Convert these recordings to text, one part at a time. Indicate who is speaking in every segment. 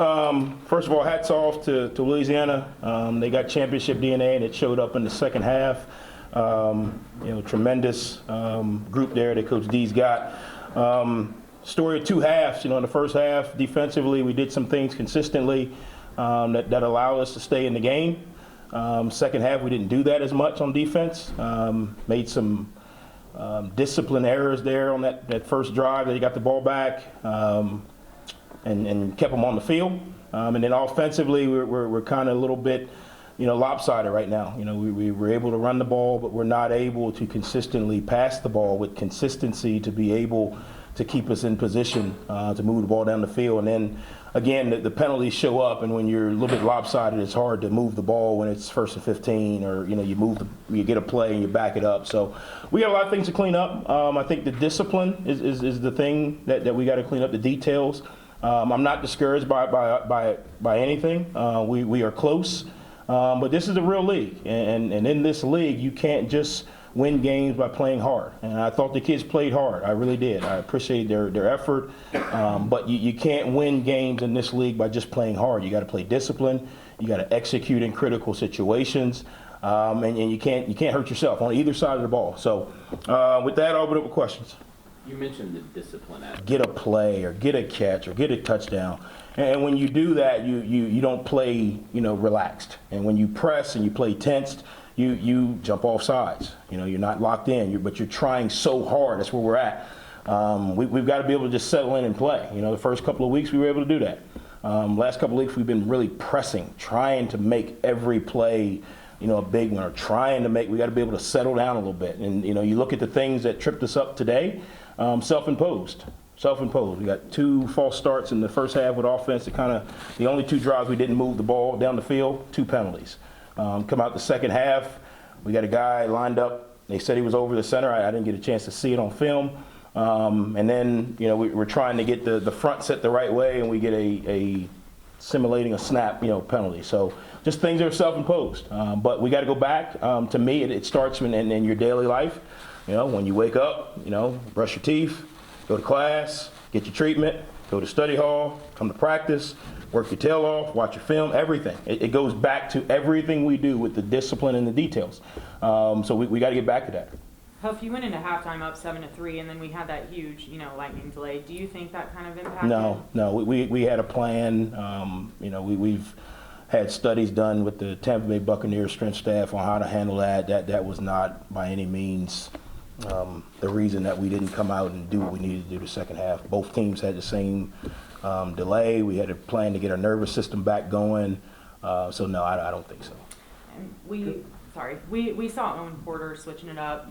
Speaker 1: First of all, hats off to Louisiana. They got championship DNA, and it showed up in the second half. Tremendous group there that Coach D's got. Story of two halves. In the first half, defensively, we did some things consistently that allowed us to stay in the game. Second half, we didn't do that as much on defense. Made some discipline errors there on that first drive that he got the ball back. And kept them on the field. And then offensively, we're kind of a little bit, lopsided right now. We were able to run the ball, but we're not able to consistently pass the ball with consistency to be able to keep us in position to move the ball down the field. And then, again, the penalties show up, and when you're a little bit lopsided, it's hard to move the ball when it's 1st and 15, or you get a play and you back it up. So we got a lot of things to clean up. I think the discipline is the thing that we got to clean up, the details. I'm not discouraged by anything. We are close, but this is a real league, and in this league, you can't just win games by playing hard. And I thought the kids played hard. I really did. I appreciate their effort, but you can't win games in this league by just playing hard. You got to play discipline. You got to execute in critical situations, and you can't hurt yourself on either side of the ball. So with that, I'll open up with questions.
Speaker 2: You mentioned the discipline aspect.
Speaker 1: Get a play or get a catch or get a touchdown. And when you do that, you don't play, relaxed. And when you press and you play tensed, you jump off sides. You're not locked in, but you're trying so hard. That's where we're at. We've got to be able to just settle in and play. The first couple of weeks we were able to do that. Last couple of weeks we've been really pressing, trying to make every play a big one, or we got to be able to settle down a little bit. And, you look at the things that tripped us up today, self-imposed. We got 2 false starts in the first half with offense. The only 2 drives we didn't move the ball down the field, 2 penalties. Come out the second half, we got a guy lined up. They said he was over the center. I didn't get a chance to see it on film. And then, we're trying to get the front set the right way, and we get a simulating a snap, penalty. So just things that are self-imposed. But we got to go back. To me, it starts in your daily life. When you wake up, brush your teeth, go to class, get your treatment, go to study hall, come to practice, work your tail off, watch your film, everything. It goes back to everything we do with the discipline and the details. So we got to get back to that.
Speaker 3: Huff, you went into halftime up 7-3, and then we had that huge, lightning delay. Do you think that kind of impacted?
Speaker 1: No. We had a plan. We've had studies done with the Tampa Bay Buccaneers strength staff on how to handle that. That was not by any means the reason that we didn't come out and do what we needed to do the second half. Both teams had the same delay. We had a plan to get our nervous system back going. So no, I don't think so.
Speaker 3: And we saw Owen Porter switching it up,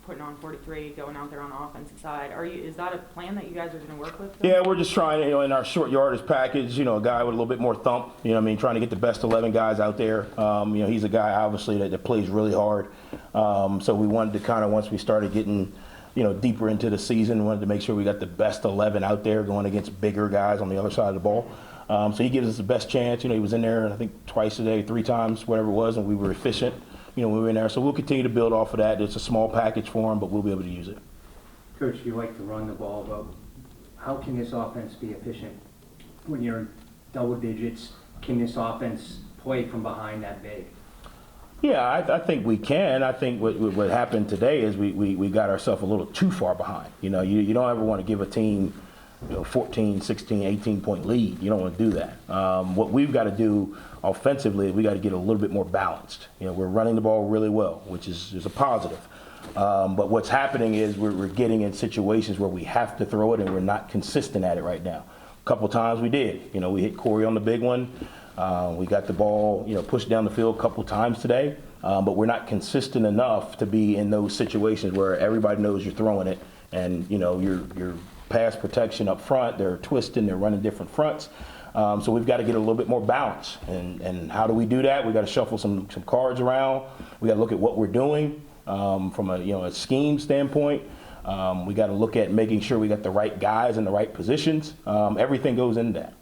Speaker 3: putting on 43, going out there on the offensive side. Is that a plan that you guys are going to work with?
Speaker 1: Yeah, we're just trying, in our short yardage package, a guy with a little bit more thump, trying to get the best 11 guys out there. He's a guy, obviously, that plays really hard. So we wanted to once we started getting, deeper into the season, wanted to make sure we got the best 11 out there going against bigger guys on the other side of the ball. So he gives us the best chance. He was in there, I think, twice a day, 3 times, whatever it was, and we were efficient. We were in there. So we'll continue to build off of that. It's a small package for him, but we'll be able to use it.
Speaker 4: Coach, you like to run the ball, but how can this offense be efficient when you're in double digits? Can this offense play from behind that big?
Speaker 1: Yeah, I think we can. I think what happened today is we got ourselves a little too far behind. You don't ever want to give a team 14, 16, 18-point lead. You don't want to do that. What we've got to do offensively, we got to get a little bit more balanced. We're running the ball really well, which is a positive. But what's happening is we're getting in situations where we have to throw it, and we're not consistent at it right now. A couple times we did. We hit Corey on the big one. We got the ball, pushed down the field a couple times today. But we're not consistent enough to be in those situations where everybody knows you're throwing it, and you're pass protection up front. They're twisting. They're running different fronts. So we've got to get a little bit more balance. And how do we do that? We've got to shuffle some cards around. We got to look at what we're doing from a scheme standpoint. We got to look at making sure we got the right guys in the right positions. Everything goes into that.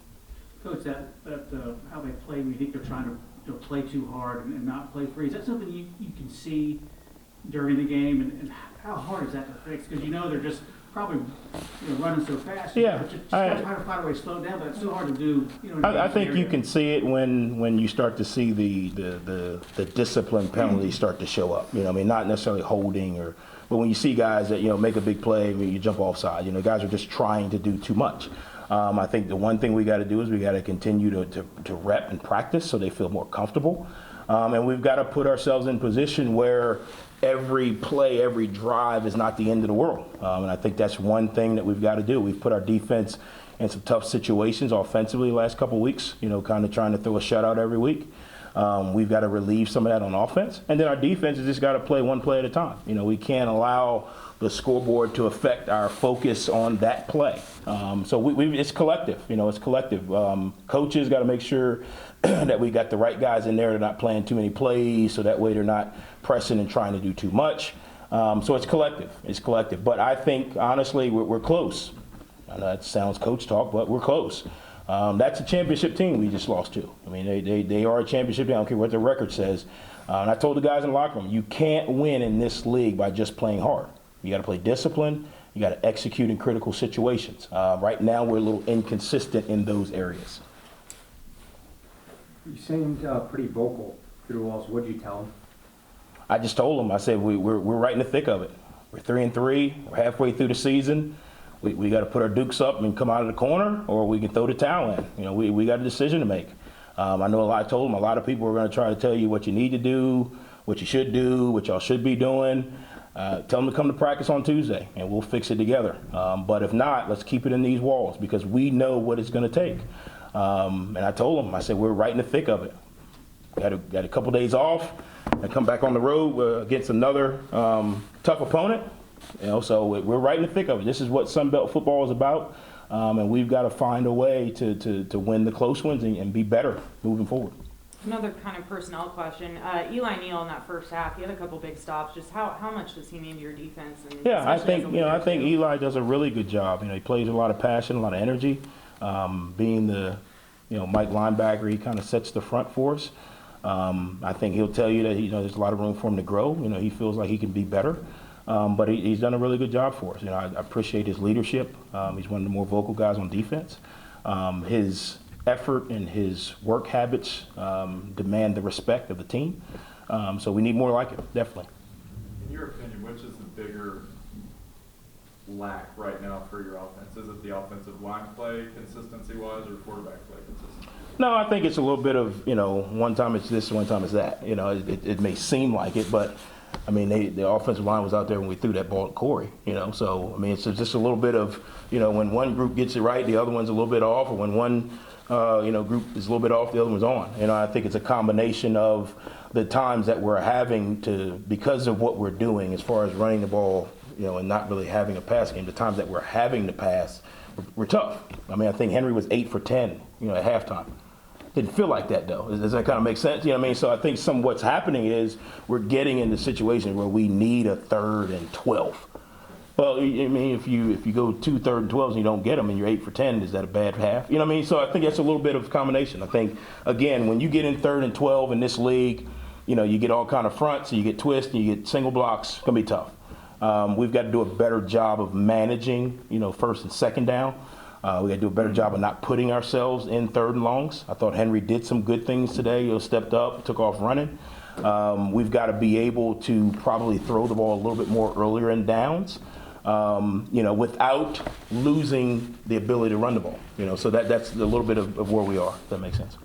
Speaker 5: Coach, how they play, we think they're trying to play too hard and not play free. Is that something you can see during the game? And how hard is that to fix? Because they're just probably, running so fast.
Speaker 1: Yeah,
Speaker 5: But just gotta try to find a way to slow down, but it's so hard to do, in a
Speaker 1: I think you
Speaker 5: scenario.
Speaker 1: can see it when you start to see the discipline penalties start to show up. I mean, not necessarily holding but when you see guys that, make a big play, you jump offside, guys are just trying to do too much. I think the one thing we got to do is we got to continue to rep and practice so they feel more comfortable. And we've got to put ourselves in position where every play, every drive is not the end of the world. And I think that's one thing that we've got to do. We've put our defense in some tough situations offensively the last couple of weeks, kind of trying to throw a shutout every week. We've got to relieve some of that on offense. And then our defense has just got to play one play at a time. We can't allow the scoreboard to affect our focus on that play. So it's collective, it's collective. Coaches got to make sure that we got the right guys in there. They're not playing too many plays, so that way they're not pressing and trying to do too much. So it's collective. But I think, honestly, we're close. I know that sounds coach talk, but we're close. That's a championship team we just lost to. I mean, they are a championship team. I don't care what the record says. And I told the guys in the locker room, you can't win in this league by just playing hard. You got to play discipline. You got to execute in critical situations. Right now, we're a little inconsistent in those areas.
Speaker 4: You seemed pretty vocal through all. So what'd you tell them? I
Speaker 1: just told them, I said, we're right in the thick of it. We're 3-3. We're halfway through the season. We got to put our dukes up and come out of the corner, or we can throw the towel in. We got a decision to make. I know I told them a lot of people are going to try to tell you what you need to do, what you should do, what y'all should be doing. Tell them to come to practice on Tuesday, and we'll fix it together. But if not, let's keep it in these walls because we know what it's going to take. And I told them, I said, we're right in the thick of it. Got a couple days off and come back on the road against another tough opponent. So we're right in the thick of it. This is what Sun Belt football is about. And we've got to find a way to win the close ones and be better moving forward.
Speaker 3: Another kind of personnel question. Eli Neal in that first half, he had a couple big stops. Just how much does he mean to your defense? And
Speaker 1: Yeah, I think
Speaker 3: I
Speaker 1: think Eli does a really good job. He plays with a lot of passion, a lot of energy. Being the Mike linebacker, he kind of sets the front for us. I think he'll tell you that there's a lot of room for him to grow. He feels like he can be better. But he's done a really good job for us. I appreciate his leadership. He's one of the more vocal guys on defense. His effort and his work habits demand the respect of the team. So we need more like him, definitely.
Speaker 6: In your opinion, which is the bigger lack right now for your offense? Is it the offensive line play consistency-wise or quarterback play consistency?
Speaker 1: No, I think it's a little bit of, one time it's this, one time it's that. It may seem like it, but I mean, the offensive line was out there when we threw that ball at Corey, So, I mean, it's just a little bit of, when one group gets it right, the other one's a little bit off, or when one, group is a little bit off, the other one's on. I think it's a combination of the times that we're having to, because of what we're doing as far as running the ball, and not really having a pass game, the times that we're having to pass, we're tough. I mean, I think Henry was 8 for 10, at halftime. Didn't feel like that, though. Does that kind of make sense? So I think what's happening is we're getting into situations where we need a 3rd and 12. Well, I mean, if you go 2 3rd and 12s and you don't get them and you're 8 for 10, is that a bad half? So I think that's a little bit of a combination. I think, again, when you get in 3rd and 12 in this league, you get all kind of fronts, and you get twists, and you get single blocks. It's going to be tough. We've got to do a better job of managing, 1st and 2nd down. We got to do a better job of not putting ourselves in 3rd and longs. I thought Henry did some good things today. Stepped up, took off running. We've got to be able to probably throw the ball a little bit more earlier in downs, without losing the ability to run the ball. So that's a little bit of where we are, if that makes sense.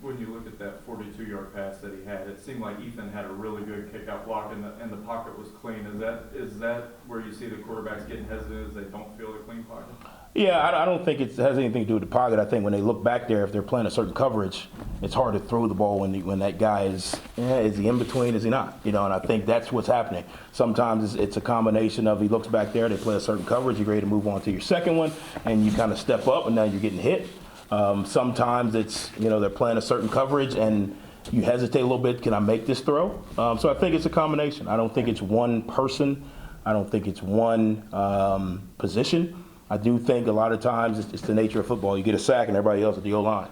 Speaker 6: When you look at that 42-yard pass that he had, it seemed like Ethan had a really good kick-out block and the pocket was clean. Is that where you see the quarterbacks getting hesitant as they don't feel a clean pocket?
Speaker 1: Yeah, I don't think it has anything to do with the pocket. I think when they look back there, if they're playing a certain coverage, it's hard to throw the ball when that guy is he in between, is he not? And I think that's what's happening. Sometimes it's a combination of he looks back there, they play a certain coverage, you're ready to move on to your second one, and you kind of step up, and now you're getting hit. Sometimes it's, they're playing a certain coverage, and you hesitate a little bit, can I make this throw? So I think it's a combination. I don't think it's one person. I don't think it's one position. I do think a lot of times it's the nature of football. You get a sack and everybody else at the O-line.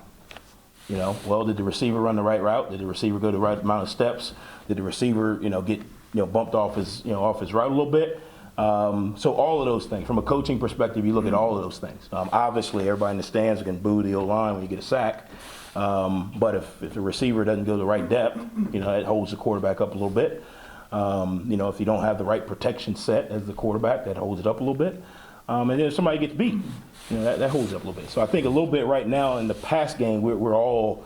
Speaker 1: Well, did the receiver run the right route? Did the receiver go the right amount of steps? Did the receiver, get bumped off his route a little bit? So all of those things, from a coaching perspective, you look at all of those things. Obviously, everybody in the stands can boo the O-line when you get a sack. But if the receiver doesn't go the right depth, it holds the quarterback up a little bit. If you don't have the right protection set as the quarterback, that holds it up a little bit. And then if somebody gets beat, that holds it up a little bit. So I think a little bit right now in the pass game, we're all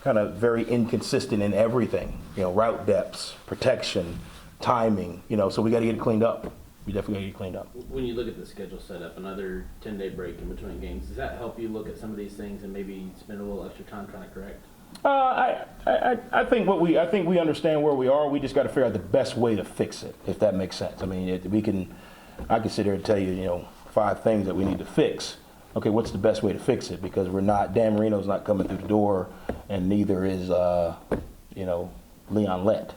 Speaker 1: kind of very inconsistent in everything. Route depths, protection, timing. So we got to get it cleaned up. We definitely got to get it cleaned up.
Speaker 2: When you look at the schedule setup, another 10-day break in between games, does that help you look at some of these things and maybe spend a little extra time trying to correct?
Speaker 1: I think we understand where we are. We just got to figure out the best way to fix it, if that makes sense. I mean, I can sit here and tell you, 5 things that we need to fix. Okay, what's the best way to fix it? Because Dan Marino's not coming through the door, and neither is Leon Lett.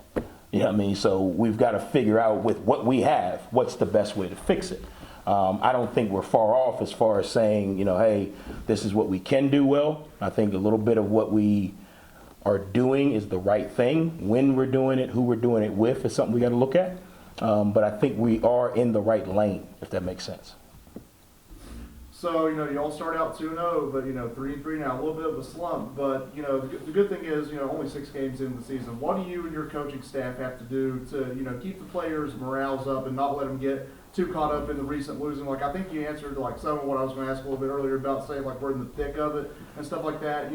Speaker 1: You know what I mean? So we've got to figure out with what we have, what's the best way to fix it. I don't think we're far off as far as saying, hey, this is what we can do well. I think a little bit of what we are doing is the right thing. When we're doing it, who we're doing it with is something we got to look at. But I think we are in the right lane, if that makes sense.
Speaker 7: So, you all start out 2-0, but, 3-3 now, a little bit of a slump. But, the good thing is, only 6 games into the season. What do you and your coaching staff have to do to, keep the players' morales up and not let them get too caught up in the recent losing? Like, I think you answered, some of what I was going to ask a little bit earlier about, saying, we're in the thick of it and stuff like that. Do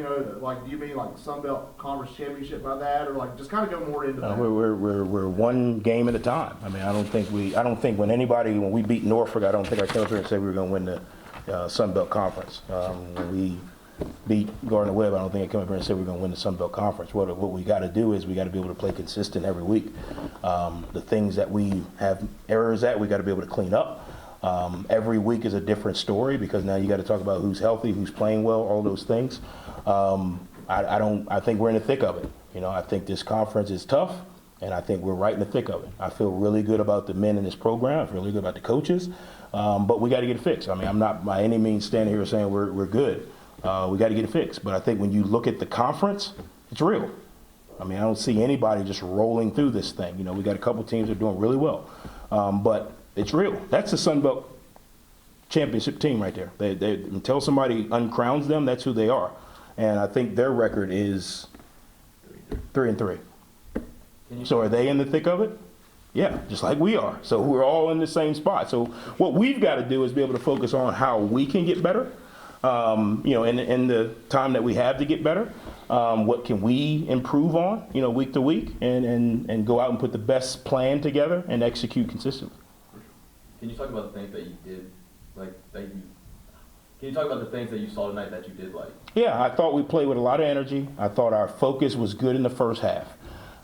Speaker 7: you mean, Sun Belt Conference Championship by that? Or, just kind of go more into that?
Speaker 1: We're one game at a time. I mean, I don't think when we beat Norfolk, I don't think I came up here and said we were going to win the Sun Belt Conference. When we beat Gardner-Webb, I don't think I come up here and say we're going to win the Sun Belt Conference. What we got to do is we got to be able to play consistent every week. The things that we have errors at, we got to be able to clean up. Every week is a different story because now you got to talk about who's healthy, who's playing well, all those things. I think we're in the thick of it. I think this conference is tough, and I think we're right in the thick of it. I feel really good about the men in this program. I feel really good about the coaches. But we got to get it fixed. I mean, I'm not by any means standing here saying we're good. We got to get it fixed. But I think when you look at the conference, it's real. I mean, I don't see anybody just rolling through this thing. We got a couple teams that are doing really well. But it's real. That's the Sun Belt championship team right there. They until somebody uncrowns them, that's who they are. And I think their record is 3-3. So are they in the thick of it? Yeah, just like we are. So we're all in the same spot. So what we've got to do is be able to focus on how we can get better, in the time that we have to get better. What can we improve on, week to week, and go out and put the best plan together and execute consistently.
Speaker 8: Can you talk about the things that you did, can you talk about the things that you saw tonight that you did like? Yeah,
Speaker 1: I thought we played with a lot of energy. I thought our focus was good in the first half.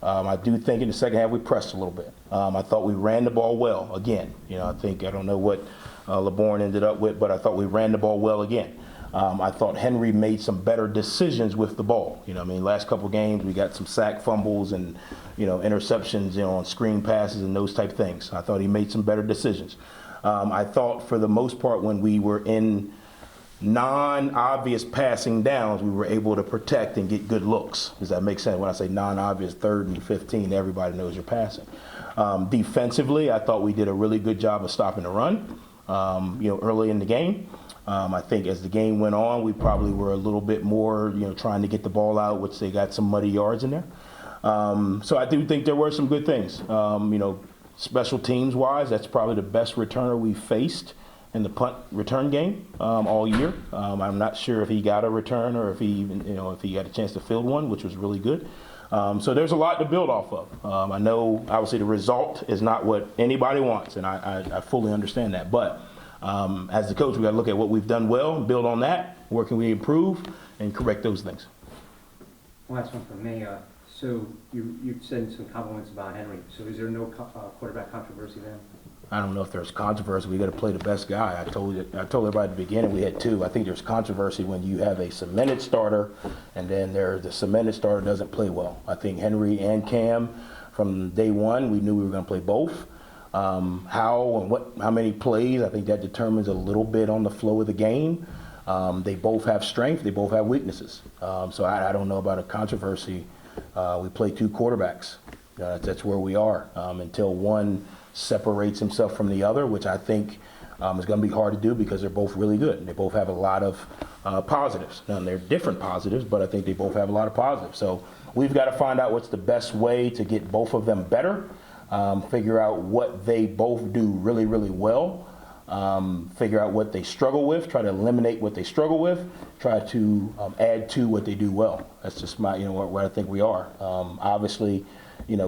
Speaker 1: I do think in the second half we pressed a little bit. I thought we ran the ball well again. I don't know what LeBourne ended up with, but I thought we ran the ball well again. I thought Henry made some better decisions with the ball. Last couple games we got some sack fumbles and, interceptions, on screen passes and those type of things. I thought he made some better decisions. I thought for the most part when we were in non-obvious passing downs, we were able to protect and get good looks. Does that make sense? When I say non-obvious, 3rd and 15, everybody knows you're passing. Defensively, I thought we did a really good job of stopping the run, early in the game. I think as the game went on, we probably were a little bit more, trying to get the ball out, which they got some muddy yards in there. So I do think there were some good things. Special teams wise, that's probably the best returner we faced in the punt return game all year. I'm not sure if he got a return or if he even, if he got a chance to field one, which was really good. So there's a lot to build off of. I know, obviously, the result is not what anybody wants, and I fully understand that. But as the coach, we got to look at what we've done well, build on that, where can we improve, and correct those things.
Speaker 4: Last one from me. So you said some compliments about Henry. So is there no quarterback controversy then?
Speaker 1: I don't know if there's controversy. We got to play the best guy. I told everybody at the beginning we had 2. I think there's controversy when you have a cemented starter, and then the cemented starter doesn't play well. I think Henry and Cam, from day one, we knew we were going to play both. How many plays? I think that determines a little bit on the flow of the game. They both have strength. They both have weaknesses. So I don't know about a controversy. We play 2 quarterbacks. That's where we are until one separates himself from the other, which I think is going to be hard to do because they're both really good. They both have a lot of positives. Now, they're different positives, but I think they both have a lot of positives. So we've got to find out what's the best way to get both of them better, figure out what they both do really, really well, figure out what they struggle with, try to eliminate what they struggle with, try to add to what they do well. That's just my, where I think we are. Obviously,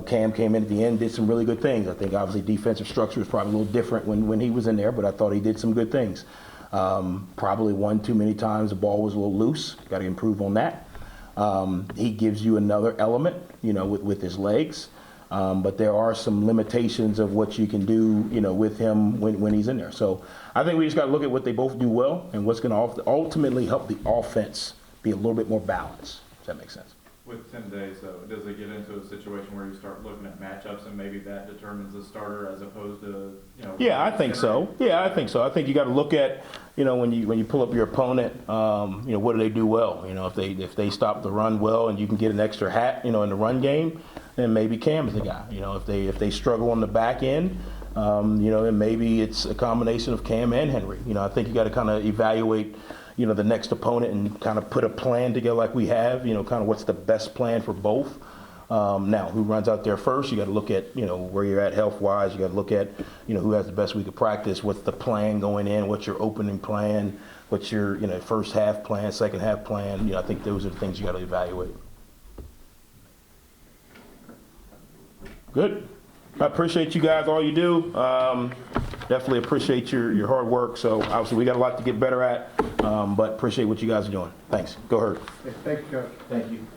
Speaker 1: Cam came in at the end, did some really good things. I think obviously defensive structure was probably a little different when he was in there, but I thought he did some good things. Probably one too many times the ball was a little loose. Got to improve on that. He gives you another element, with his legs. But there are some limitations of what you can do, with him when he's in there. So I think we just got to look at what they both do well and what's going to ultimately help the offense be a little bit more balanced. Does that make sense?
Speaker 6: With 10 days, though, does it get into a situation where you start looking at matchups and maybe that determines the starter as opposed to,
Speaker 1: Yeah, I think so. I think you got to look at, when you pull up your opponent, what do they do well? If they stop the run well and you can get an extra hat, in the run game, then maybe Cam's the guy. If they struggle on the back end, then maybe it's a combination of Cam and Henry. I think you got to kind of evaluate, the next opponent and kind of put a plan together like we have, kind of what's the best plan for both. Now, who runs out there first? You got to look at, where you're at health-wise. You got to look at, who has the best week of practice. What's the plan going in? What's your opening plan? What's your, first half plan, second half plan? I think those are the things you got to evaluate. Good. I appreciate you guys, all you do. Definitely appreciate your hard work. So obviously we got a lot to get better at, but appreciate what you guys are doing. Thanks. Go Herd.
Speaker 7: Thank you, Coach.
Speaker 1: Thank you.